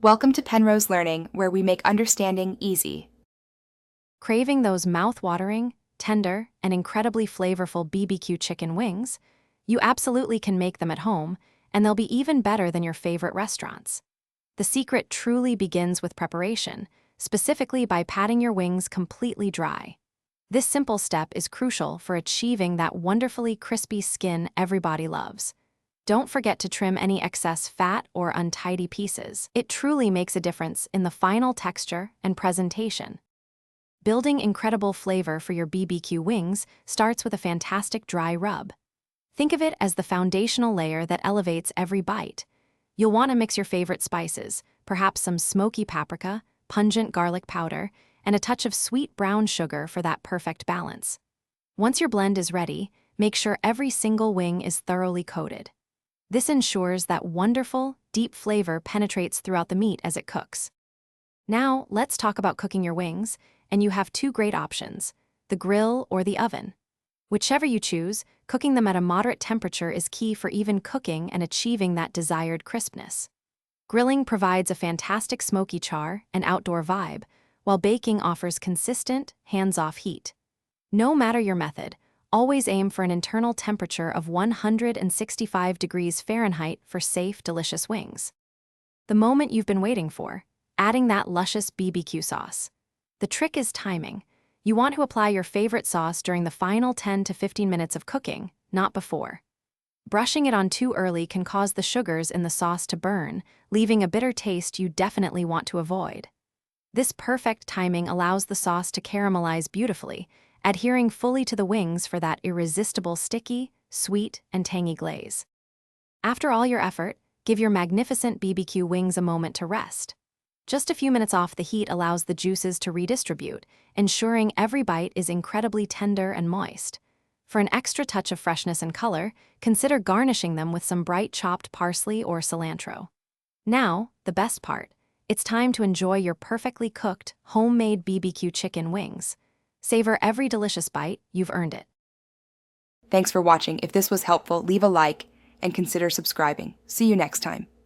Welcome to Penrose Learning, where we make understanding easy. Craving those mouth-watering, tender, and incredibly flavorful BBQ chicken wings? You absolutely can make them at home, and they'll be even better than your favorite restaurants. The secret truly begins with preparation, specifically by patting your wings completely dry. This simple step is crucial for achieving that wonderfully crispy skin everybody loves. Don't forget to trim any excess fat or untidy pieces. It truly makes a difference in the final texture and presentation. Building incredible flavor for your BBQ wings starts with a fantastic dry rub. Think of it as the foundational layer that elevates every bite. You'll want to mix your favorite spices, perhaps some smoky paprika, pungent garlic powder, and a touch of sweet brown sugar for that perfect balance. Once your blend is ready, make sure every single wing is thoroughly coated. This ensures that wonderful, deep flavor penetrates throughout the meat as it cooks. Now, let's talk about cooking your wings, and you have two great options, the grill or the oven. Whichever you choose, cooking them at a moderate temperature is key for even cooking and achieving that desired crispness. Grilling provides a fantastic smoky char and outdoor vibe, while baking offers consistent, hands-off heat. No matter your method, always aim for an internal temperature of 165 degrees Fahrenheit for safe, delicious wings. The moment you've been waiting for, adding that luscious BBQ sauce. The trick is timing. You want to apply your favorite sauce during the final 10 to 15 minutes of cooking, not before. Brushing it on too early can cause the sugars in the sauce to burn, leaving a bitter taste you definitely want to avoid. This perfect timing allows the sauce to caramelize beautifully, adhering fully to the wings for that irresistible sticky, sweet, and tangy glaze. After all your effort, give your magnificent BBQ wings a moment to rest. Just a few minutes off the heat allows the juices to redistribute, ensuring every bite is incredibly tender and moist. For an extra touch of freshness and color, consider garnishing them with some bright chopped parsley or cilantro. Now, the best part. It's time to enjoy your perfectly cooked, homemade BBQ chicken wings. Savor every delicious bite, you've earned it. Thanks for watching. If this was helpful, leave a like and consider subscribing. See you next time.